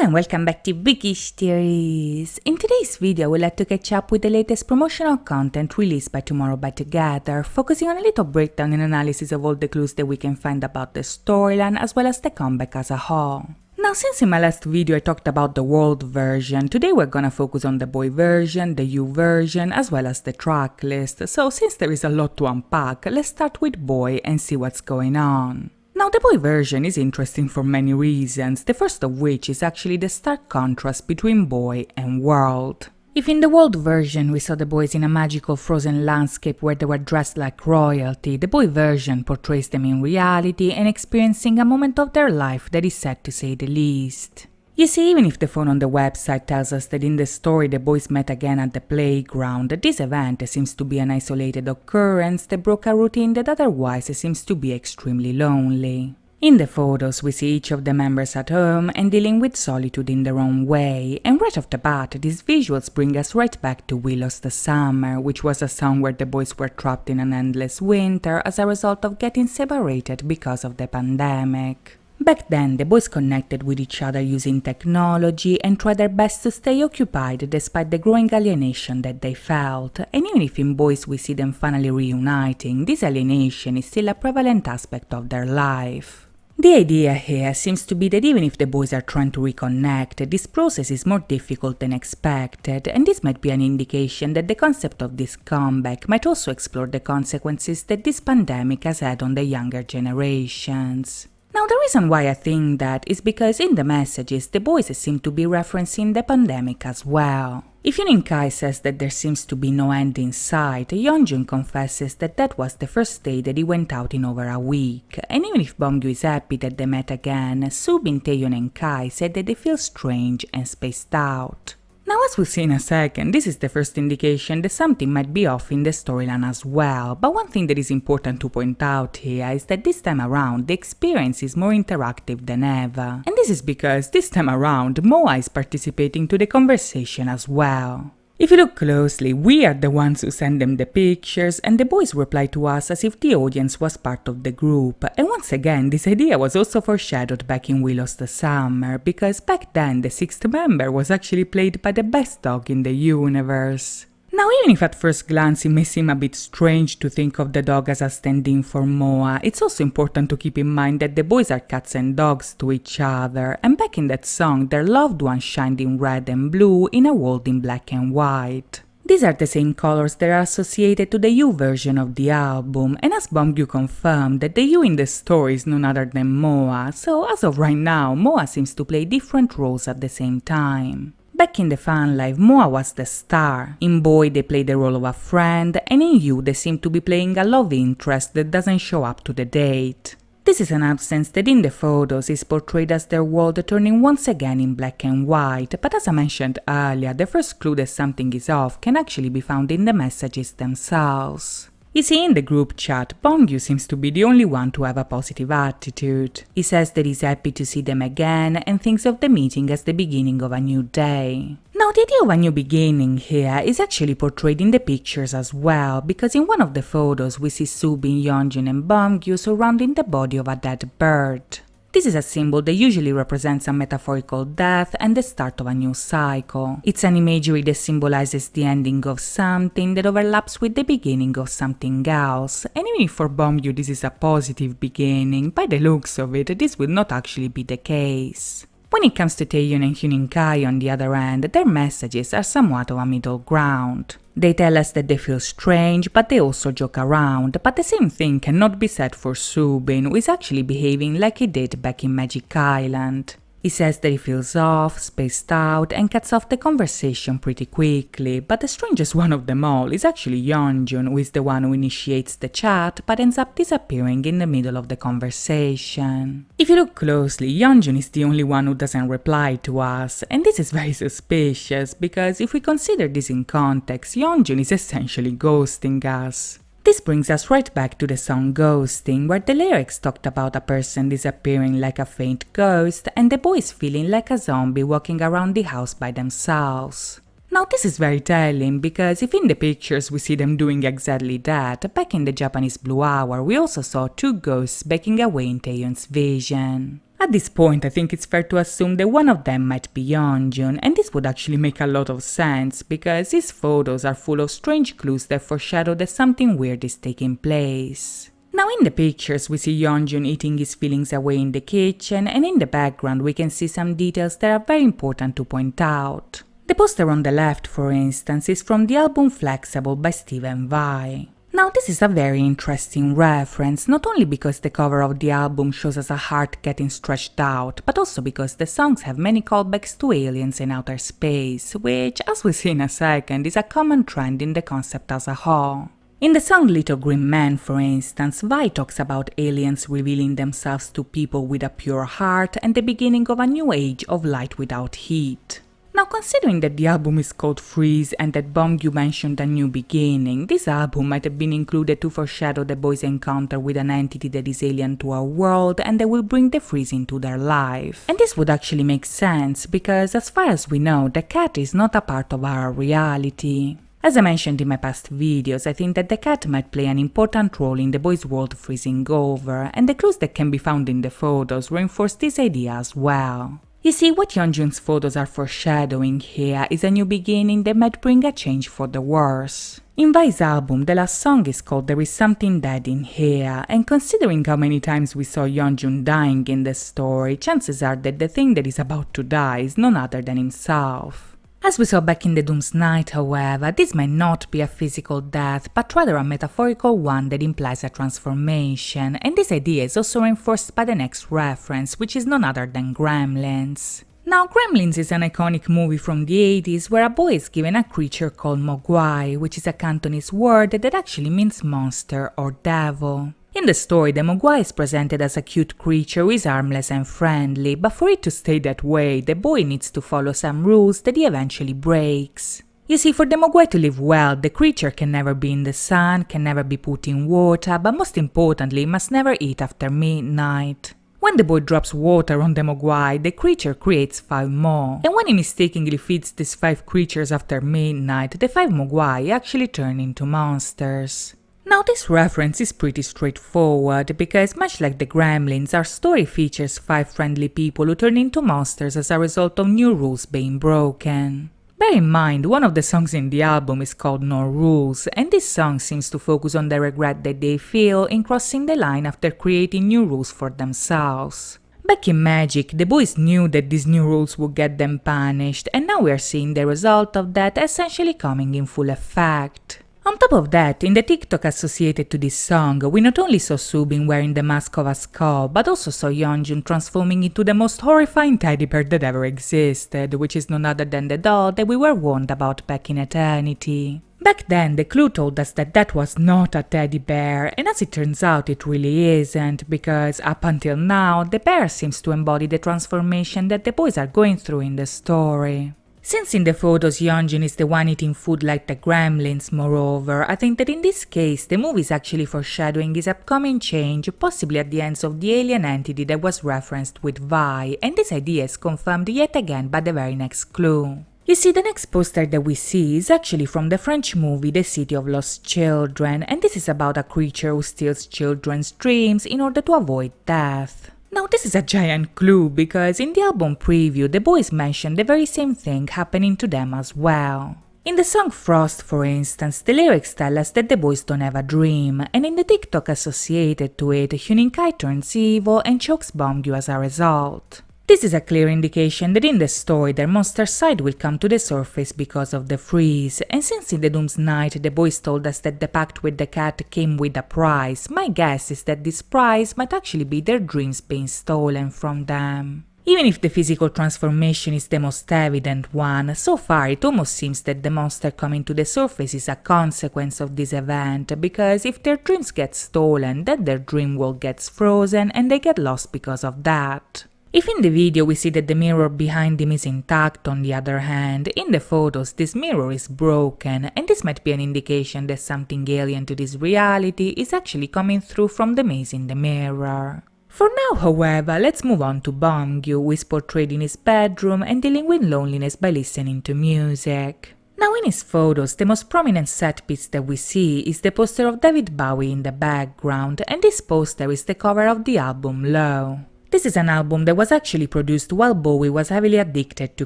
and welcome back to Bookish theories. In today's video, we'd like to catch up with the latest promotional content released by Tomorrow by Together, focusing on a little breakdown and analysis of all the clues that we can find about the storyline as well as the comeback as a whole. Now, since in my last video I talked about the world version, today we're gonna focus on the boy version, the you version, as well as the track list. So since there is a lot to unpack, let's start with boy and see what's going on. Now, the boy version is interesting for many reasons, the first of which is actually the stark contrast between boy and world. If in the world version we saw the boys in a magical frozen landscape where they were dressed like royalty, the boy version portrays them in reality and experiencing a moment of their life that is sad to say the least. You see, even if the phone on the website tells us that in the story the boys met again at the playground, this event seems to be an isolated occurrence that broke a routine that otherwise seems to be extremely lonely. In the photos, we see each of the members at home and dealing with solitude in their own way, and right off the bat, these visuals bring us right back to We Lost the Summer, which was a song where the boys were trapped in an endless winter as a result of getting separated because of the pandemic. Back then, the boys connected with each other using technology and tried their best to stay occupied despite the growing alienation that they felt, and even if in boys we see them finally reuniting, this alienation is still a prevalent aspect of their life. The idea here seems to be that even if the boys are trying to reconnect, this process is more difficult than expected, and this might be an indication that the concept of this comeback might also explore the consequences that this pandemic has had on the younger generations. Now, the reason why I think that is because in the messages, the boys seem to be referencing the pandemic as well. If Yoon Kai says that there seems to be no end in sight, Yeonjun confesses that that was the first day that he went out in over a week. And even if Bongyu is happy that they met again, Soobin, Taeyeon and Kai said that they feel strange and spaced out. Now, as we'll see in a second, this is the first indication that something might be off in the storyline as well, but one thing that is important to point out here is that this time around the experience is more interactive than ever. And this is because this time around Moa is participating to the conversation as well. If you look closely, we are the ones who send them the pictures, and the boys reply to us as if the audience was part of the group. And once again, this idea was also foreshadowed back in We Lost the Summer, because back then the sixth member was actually played by the best dog in the universe. Now, even if at first glance it may seem a bit strange to think of the dog as a stand-in for Moa, it's also important to keep in mind that the boys are cats and dogs to each other, and back in that song their loved one shined in red and blue in a world in black and white. These are the same colors that are associated to the You version of the album, and as Bongyu confirmed that the You in the story is none other than Moa, so as of right now, Moa seems to play different roles at the same time. Back in the fan life, Moa was the star. In Boy, they play the role of a friend, and in You, they seem to be playing a love interest that doesn't show up to the date. This is an absence that in the photos is portrayed as their world turning once again in black and white, but as I mentioned earlier, the first clue that something is off can actually be found in the messages themselves. You see, in the group chat, Bongyu seems to be the only one to have a positive attitude. He says that he's happy to see them again and thinks of the meeting as the beginning of a new day. Now, the idea of a new beginning here is actually portrayed in the pictures as well, because in one of the photos we see Soobin, Yeonjun and Bongyu surrounding the body of a dead bird. This is a symbol that usually represents a metaphorical death and the start of a new cycle. It's an imagery that symbolizes the ending of something that overlaps with the beginning of something else, and even if for Bongyu this is a positive beginning, by the looks of it, this will not actually be the case. When it comes to Taeyeon and Hyun Kai on the other end, their messages are somewhat of a middle ground. They tell us that they feel strange, but they also joke around, but the same thing cannot be said for Soobin, who is actually behaving like he did back in Magic Island. He says that he feels off, spaced out, and cuts off the conversation pretty quickly, but the strangest one of them all is actually Yeonjun, who is the one who initiates the chat, but ends up disappearing in the middle of the conversation. If you look closely, Yeonjun is the only one who doesn't reply to us, and this is very suspicious, because if we consider this in context, Yeonjun is essentially ghosting us. This brings us right back to the song Ghosting, where the lyrics talked about a person disappearing like a faint ghost and the boys feeling like a zombie walking around the house by themselves. Now, this is very telling because if in the pictures we see them doing exactly that, back in the Japanese Blue Hour we also saw two ghosts backing away in Taeyeon's vision. At this point, I think it's fair to assume that one of them might be Yeonjun, and this would actually make a lot of sense, because these photos are full of strange clues that foreshadow that something weird is taking place. Now in the pictures we see Yeonjun eating his feelings away in the kitchen, and in the background we can see some details that are very important to point out. The poster on the left, for instance, is from the album Flexible by Stephen Vai. Now this is a very interesting reference, not only because the cover of the album shows us a heart getting stretched out, but also because the songs have many callbacks to aliens in outer space, which, as we'll see in a second, is a common trend in the concept as a whole. In the song Little Green Man, for instance, Vai talks about aliens revealing themselves to people with a pure heart and the beginning of a new age of light without heat. Now, considering that the album is called Freeze and that Bongyu mentioned a new beginning, this album might have been included to foreshadow the boys' encounter with an entity that is alien to our world and that will bring the freeze into their life. And this would actually make sense because, as far as we know, the cat is not a part of our reality. As I mentioned in my past videos, I think that the cat might play an important role in the boys' world freezing over, and the clues that can be found in the photos reinforce this idea as well. You see, what Yeonjun's photos are foreshadowing here is a new beginning that might bring a change for the worse. In Vai's album, the last song is called There Is Something Dead in Here, and considering how many times we saw Yeonjun dying in the story, chances are that the thing that is about to die is none other than himself. As we saw back in The Doom's Night, however, this might not be a physical death, but rather a metaphorical one that implies a transformation, and this idea is also reinforced by the next reference, which is none other than Gremlins. Now, Gremlins is an iconic movie from the 80s where a boy is given a creature called Mogwai, which is a Cantonese word that actually means monster or devil. In the story, the Mogwai is presented as a cute creature who is harmless and friendly, but for it to stay that way, the boy needs to follow some rules that he eventually breaks. You see, for the Mogwai to live well, the creature can never be in the sun, can never be put in water, but most importantly, must never eat after midnight. When the boy drops water on the Mogwai, the creature creates 5 more, and when he mistakenly feeds these 5 creatures after midnight, the 5 Mogwai actually turn into monsters. Now this reference is pretty straightforward because, much like the Gremlins, our story features 5 friendly people who turn into monsters as a result of new rules being broken. Bear in mind, one of the songs in the album is called No Rules, and this song seems to focus on the regret that they feel in crossing the line after creating new rules for themselves. Back in Magic, the boys knew that these new rules would get them punished, and now we are seeing the result of that essentially coming in full effect. On top of that, in the TikTok associated to this song, we not only saw Subin wearing the mask of a skull, but also saw Yeonjun transforming into the most horrifying teddy bear that ever existed, which is none other than the doll that we were warned about back in Eternity. Back then, the clue told us that that was not a teddy bear, and as it turns out, it really isn't, because up until now, the bear seems to embody the transformation that the boys are going through in the story. Since in the photos Yeonjun is the one eating food like the Gremlins, moreover, I think that in this case the movie is actually foreshadowing his upcoming change, possibly at the ends of the alien entity that was referenced with Vi, and this idea is confirmed yet again by the very next clue. You see, the next poster that we see is actually from the French movie The City of Lost Children, and this is about a creature who steals children's dreams in order to avoid death. Now this is a giant clue because in the album preview the boys mentioned the very same thing happening to them as well. In the song Frost, for instance, the lyrics tell us that the boys don't have a dream, and in the TikTok associated to it, Huninkai turns evil and chokes Bongyu as a result. This is a clear indication that in the story their monster side will come to the surface because of the freeze, and since in the Doom's Night the boys told us that the pact with the cat came with a prize, my guess is that this prize might actually be their dreams being stolen from them. Even if the physical transformation is the most evident one, so far it almost seems that the monster coming to the surface is a consequence of this event, because if their dreams get stolen, then their dream world gets frozen and they get lost because of that. If in the video we see that the mirror behind him is intact, on the other hand, in the photos this mirror is broken, and this might be an indication that something alien to this reality is actually coming through from the maze in the mirror. For now, however, let's move on to Bongyu, who is portrayed in his bedroom and dealing with loneliness by listening to music. Now in his photos, the most prominent set piece that we see is the poster of David Bowie in the background, and this poster is the cover of the album Low. This is an album that was actually produced while Bowie was heavily addicted to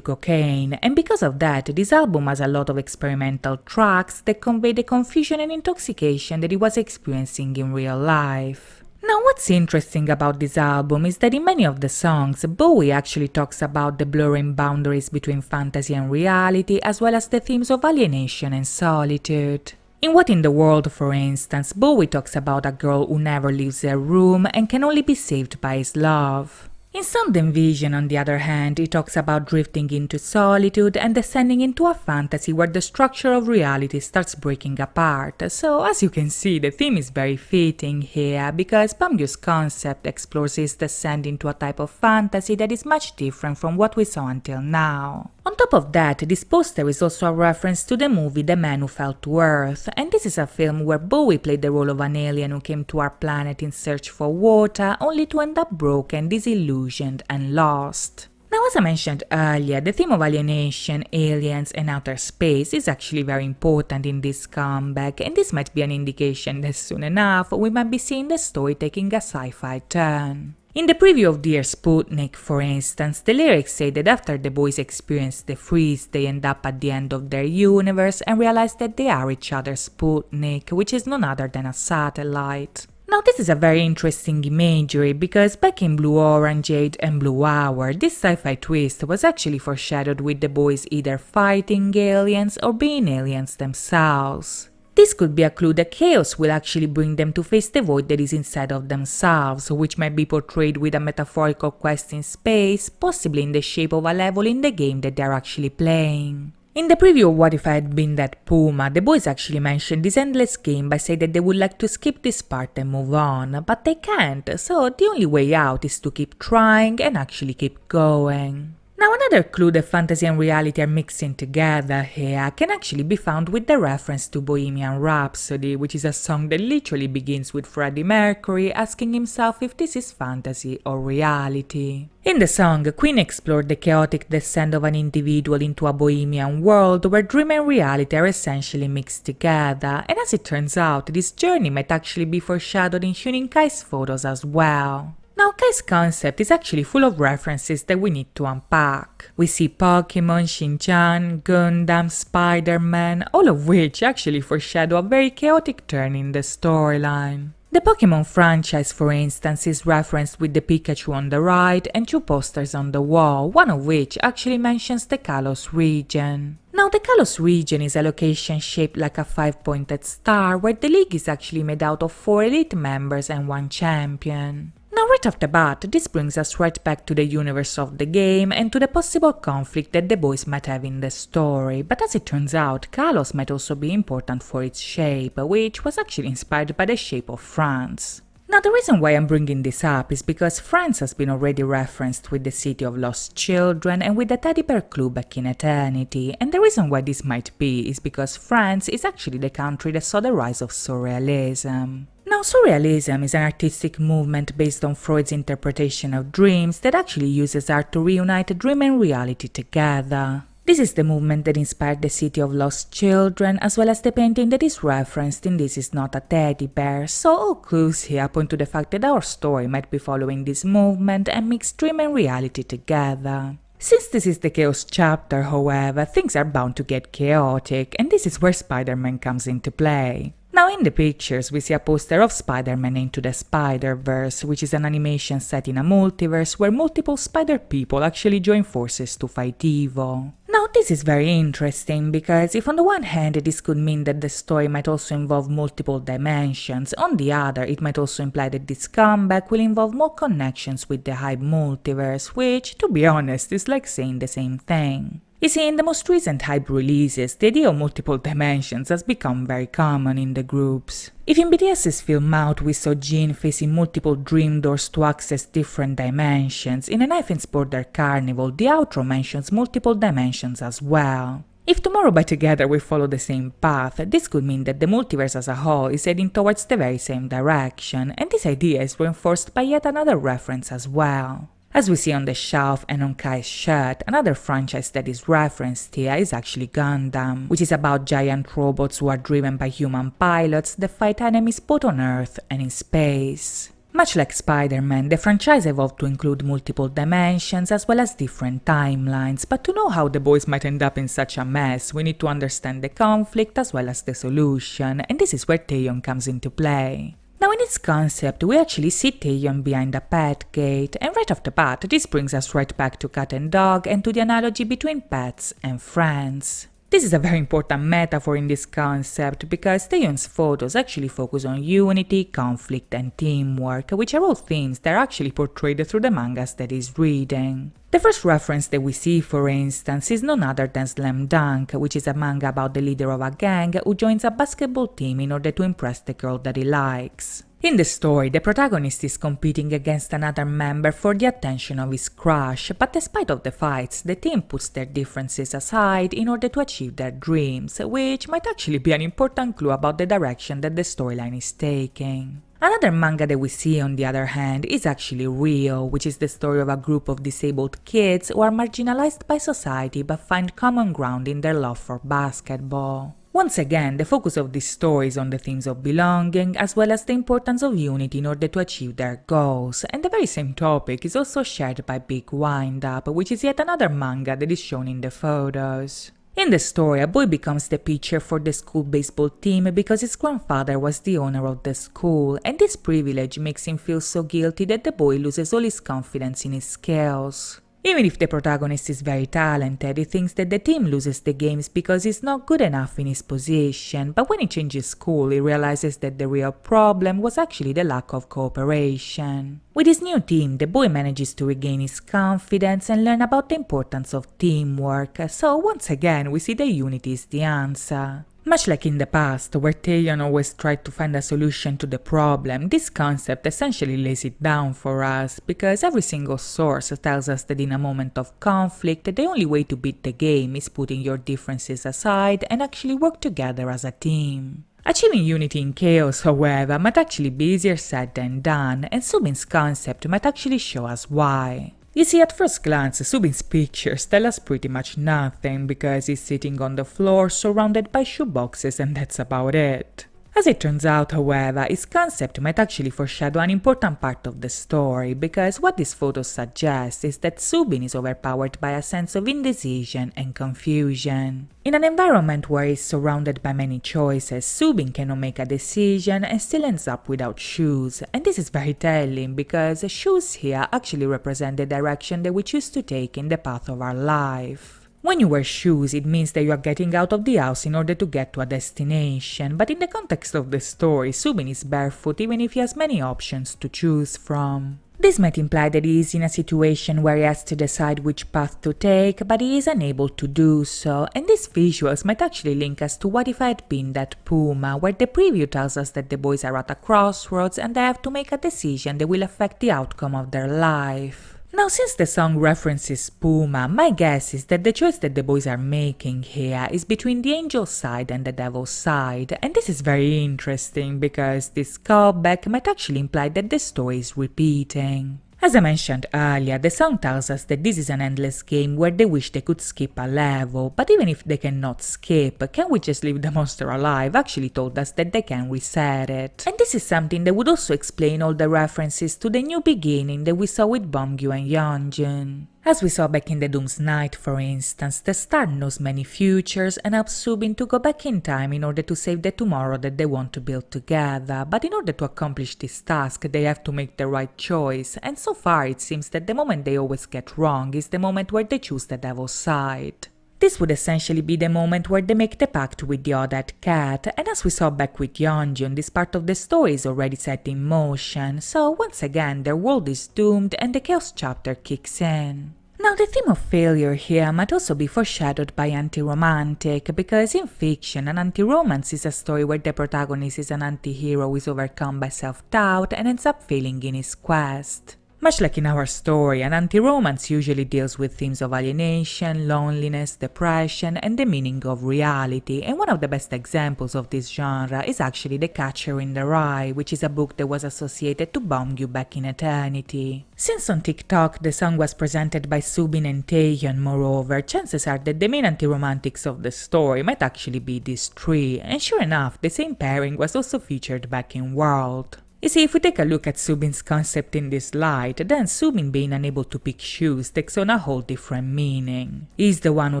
cocaine, and because of that, this album has a lot of experimental tracks that convey the confusion and intoxication that he was experiencing in real life. Now, what's interesting about this album is that in many of the songs, Bowie actually talks about the blurring boundaries between fantasy and reality, as well as the themes of alienation and solitude. In What in the World, for instance, Bowie talks about a girl who never leaves her room and can only be saved by his love. In Sound and Vision, on the other hand, he talks about drifting into solitude and descending into a fantasy where the structure of reality starts breaking apart. So, as you can see, the theme is very fitting here, because Bambu's concept explores his descent into a type of fantasy that is much different from what we saw until now. On top of that, this poster is also a reference to the movie The Man Who Fell to Earth, and this is a film where Bowie played the role of an alien who came to our planet in search for water, only to end up broken, disillusioned, and lost. Now, as I mentioned earlier, the theme of alienation, aliens, and outer space is actually very important in this comeback, and this might be an indication that soon enough we might be seeing the story taking a sci-fi turn. In the preview of Dear Sputnik, for instance, the lyrics say that after the boys experience the freeze, they end up at the end of their universe and realize that they are each other's Sputnik, which is none other than a satellite. Now, this is a very interesting imagery, because back in Blue Orangeade and Blue Hour, this sci-fi twist was actually foreshadowed with the boys either fighting aliens or being aliens themselves. This could be a clue that chaos will actually bring them to face the void that is inside of themselves, which might be portrayed with a metaphorical quest in space, possibly in the shape of a level in the game that they are actually playing. In the preview of What If I Had Been That Puma, the boys actually mentioned this endless game by saying that they would like to skip this part and move on, but they can't, so the only way out is to keep trying and actually keep going. Now, another clue that fantasy and reality are mixing together here can actually be found with the reference to Bohemian Rhapsody, which is a song that literally begins with Freddie Mercury asking himself if this is fantasy or reality. In the song, Queen explored the chaotic descent of an individual into a bohemian world where dream and reality are essentially mixed together, and as it turns out, this journey might actually be foreshadowed in Huening Kai's photos as well. Now, Kai's concept is actually full of references that we need to unpack. We see Pokemon, Shin-chan, Gundam, Spider-Man, all of which actually foreshadow a very chaotic turn in the storyline. The Pokemon franchise, for instance, is referenced with the Pikachu on the right and two posters on the wall, one of which actually mentions the Kalos region. Now, the Kalos region is a location shaped like a 5-pointed star where the league is actually made out of 4 elite members and 1 champion. Now, right off the bat, this brings us right back to the universe of the game and to the possible conflict that the boys might have in the story, but as it turns out, Kalos might also be important for its shape, which was actually inspired by the shape of France. Now, the reason why I'm bringing this up is because France has been already referenced with the City of Lost Children and with the teddy bear clue back in Eternity, and the reason why this might be is because France is actually the country that saw the rise of Surrealism. Now, Surrealism is an artistic movement based on Freud's interpretation of dreams that actually uses art to reunite dream and reality together. This is the movement that inspired the City of Lost Children, as well as the painting that is referenced in This Is Not a Teddy Bear, so all clues here point to the fact that our story might be following this movement and mix dream and reality together. Since this is the Chaos chapter, however, things are bound to get chaotic, and this is where Spider-Man comes into play. Now, in the pictures, we see a poster of Spider-Man Into the Spider-Verse, which is an animation set in a multiverse where multiple spider people actually join forces to fight evil. Now, this is very interesting because if on the one hand this could mean that the story might also involve multiple dimensions, on the other it might also imply that this comeback will involve more connections with the Hype multiverse, which, to be honest, is like saying the same thing. You see, in the most recent Hype releases, the idea of multiple dimensions has become very common in the groups. If in BTS's film Out we saw Jin facing multiple dream doors to access different dimensions, in A Knife and Border Carnival the outro mentions multiple dimensions as well. If Tomorrow by Together we follow the same path, this could mean that the multiverse as a whole is heading towards the very same direction, and this idea is reinforced by yet another reference as well. As we see on the shelf and on Kai's shirt, another franchise that is referenced here is actually Gundam, which is about giant robots who are driven by human pilots that fight enemies both on Earth and in space. Much like Spider-Man, the franchise evolved to include multiple dimensions as well as different timelines, but to know how the boys might end up in such a mess, we need to understand the conflict as well as the solution, and this is where Taeyeon comes into play. Now in its concept, we actually see Taeyeon behind a pet gate, and right off the bat, this brings us right back to cat and dog and to the analogy between pets and friends. This is a very important metaphor in this concept because Taeyeon's photos actually focus on unity, conflict, and teamwork, which are all themes that are actually portrayed through the mangas that he's reading. The first reference that we see, for instance, is none other than Slam Dunk, which is a manga about the leader of a gang who joins a basketball team in order to impress the girl that he likes. In the story, the protagonist is competing against another member for the attention of his crush, but despite of the fights, the team puts their differences aside in order to achieve their dreams, which might actually be an important clue about the direction that the storyline is taking. Another manga that we see, on the other hand, is actually Rio, which is the story of a group of disabled kids who are marginalized by society but find common ground in their love for basketball. Once again, the focus of this story is on the themes of belonging as well as the importance of unity in order to achieve their goals, and the very same topic is also shared by Big Wind Up, which is yet another manga that is shown in the photos. In the story, a boy becomes the pitcher for the school baseball team because his grandfather was the owner of the school, and this privilege makes him feel so guilty that the boy loses all his confidence in his skills. Even if the protagonist is very talented, he thinks that the team loses the games because he's not good enough in his position, but when he changes school, he realizes that the real problem was actually the lack of cooperation. With his new team, the boy manages to regain his confidence and learn about the importance of teamwork, so once again we see that unity is the answer. Much like in the past, where Taeyeon always tried to find a solution to the problem, this concept essentially lays it down for us, because every single source tells us that in a moment of conflict, the only way to beat the game is putting your differences aside and actually work together as a team. Achieving unity in chaos, however, might actually be easier said than done, and Subin's concept might actually show us why. You see, at first glance, Subin's pictures tell us pretty much nothing because he's sitting on the floor surrounded by shoeboxes and that's about it. As it turns out, however, his concept might actually foreshadow an important part of the story because what this photo suggests is that Subin is overpowered by a sense of indecision and confusion. In an environment where he's surrounded by many choices, Subin cannot make a decision and still ends up without shoes, and this is very telling because shoes here actually represent the direction that we choose to take in the path of our life. When you wear shoes, it means that you are getting out of the house in order to get to a destination, but in the context of the story, Subin is barefoot even if he has many options to choose from. This might imply that he is in a situation where he has to decide which path to take, but he is unable to do so, and these visuals might actually link us to What If I Had Been That Puma, where the preview tells us that the boys are at a crossroads and they have to make a decision that will affect the outcome of their life. Now, since the song references Puma, my guess is that the choice that the boys are making here is between the angel side and the devil side, and this is very interesting because this callback might actually imply that the story is repeating. As I mentioned earlier, the song tells us that this is an endless game where they wish they could skip a level, but even if they cannot skip, Can We Just Leave the Monster Alive actually told us that they can reset it. And this is something that would also explain all the references to the new beginning that we saw with Beomgyu and Yeonjun. As we saw back in the Doom's Night, for instance, the star knows many futures and helps Subin to go back in time in order to save the tomorrow that they want to build together, but in order to accomplish this task, they have to make the right choice, and so far it seems that the moment they always get wrong is the moment where they choose the devil's side. This would essentially be the moment where they make the pact with the Odd Cat, and as we saw back with Yeonjun, this part of the story is already set in motion, so once again their world is doomed and the chaos chapter kicks in. Now, the theme of failure here might also be foreshadowed by anti-romantic, because in fiction, an anti-romance is a story where the protagonist is an anti-hero who is overcome by self-doubt and ends up failing in his quest. Much like in our story, an anti-romance usually deals with themes of alienation, loneliness, depression, and the meaning of reality, and one of the best examples of this genre is actually The Catcher in the Rye, which is a book that was associated to Beomgyu back in eternity. Since on TikTok the song was presented by Subin and Taeyeon, moreover, chances are that the main anti-romantics of the story might actually be these three, and sure enough, the same pairing was also featured back in World. You see, if we take a look at Subin's concept in this light, then Subin being unable to pick shoes takes on a whole different meaning. He's the one who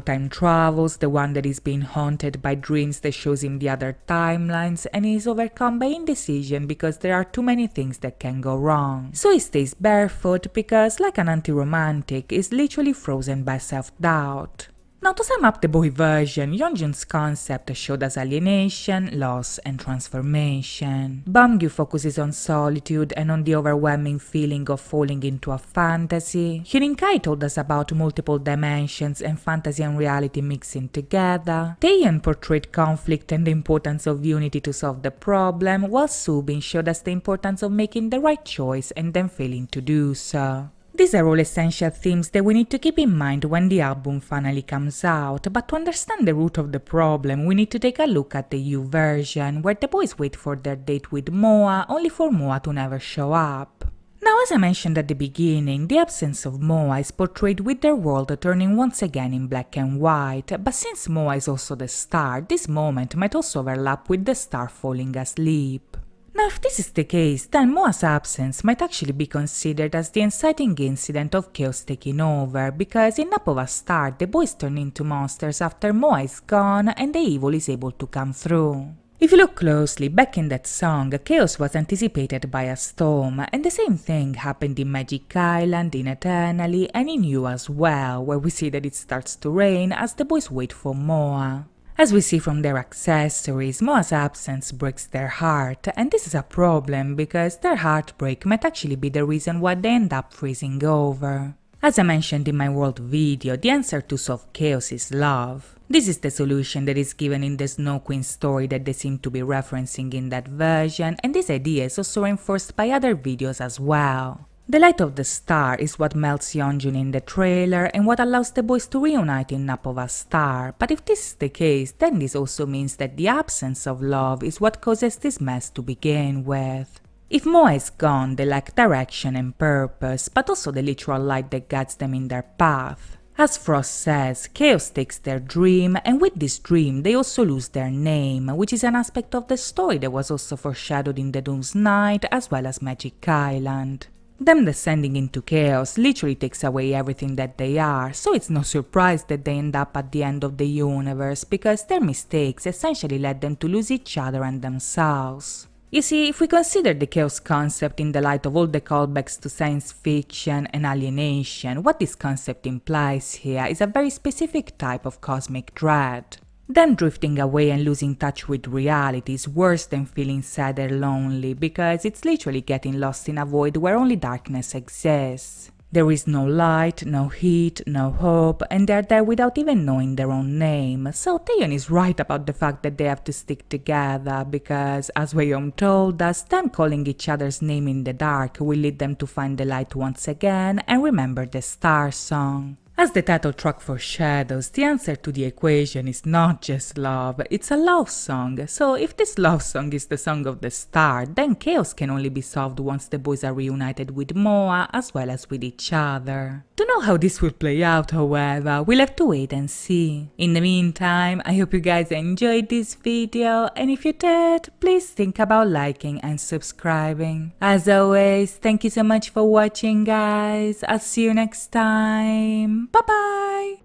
time travels, the one that is being haunted by dreams that shows him the other timelines, and he is overcome by indecision because there are too many things that can go wrong. So he stays barefoot because, like an anti-romantic, is literally frozen by self-doubt. Now, to sum up the boy version, Yeonjun's concept showed us alienation, loss, and transformation. Bamgyu focuses on solitude and on the overwhelming feeling of falling into a fantasy. Hyunkai told us about multiple dimensions and fantasy and reality mixing together. Taeyeon portrayed conflict and the importance of unity to solve the problem, while Subin showed us the importance of making the right choice and then failing to do so. These are all essential themes that we need to keep in mind when the album finally comes out, but to understand the root of the problem, we need to take a look at the U version, where the boys wait for their date with Moa, only for Moa to never show up. Now, as I mentioned at the beginning, the absence of Moa is portrayed with their world turning once again in black and white, but since Moa is also the star, this moment might also overlap with the star falling asleep. Now, if this is the case, then Moa's absence might actually be considered as the inciting incident of chaos taking over, because in Napova Star, the boys turn into monsters after Moa is gone and the evil is able to come through. If you look closely, back in that song, chaos was anticipated by a storm, and the same thing happened in Magic Island, in Eternally, and in You as well, where we see that it starts to rain as the boys wait for Moa. As we see from their accessories, Moa's absence breaks their heart, and this is a problem because their heartbreak might actually be the reason why they end up freezing over. As I mentioned in my world video, the answer to solve chaos is love. This is the solution that is given in the Snow Queen story that they seem to be referencing in that version, and this idea is also reinforced by other videos as well. The light of the star is what melts Yeonjun in the trailer and what allows the boys to reunite in Napova Star, but if this is the case, then this also means that the absence of love is what causes this mess to begin with. If Moa is gone, they lack direction and purpose, but also the literal light that guides them in their path. As Frost says, chaos takes their dream, and with this dream they also lose their name, which is an aspect of the story that was also foreshadowed in the Doom's Night as well as Magic Island. Them descending into chaos literally takes away everything that they are, so it's no surprise that they end up at the end of the universe, because their mistakes essentially led them to lose each other and themselves. You see, if we consider the chaos concept in the light of all the callbacks to science fiction and alienation, what this concept implies here is a very specific type of cosmic dread. Them drifting away and losing touch with reality is worse than feeling sad or lonely, because it's literally getting lost in a void where only darkness exists. There is no light, no heat, no hope, and they're there without even knowing their own name. So Taeyeon is right about the fact that they have to stick together, because, as Wayom told us, them calling each other's name in the dark will lead them to find the light once again and remember the star song. As the title track foreshadows, the answer to the equation is not just love, it's a love song. So if this love song is the song of the star, then chaos can only be solved once the boys are reunited with Moa as well as with each other. To know how this will play out, however, we'll have to wait and see. In the meantime, I hope you guys enjoyed this video, and if you did, please think about liking and subscribing. As always, thank you so much for watching, guys. I'll see you next time. Bye bye!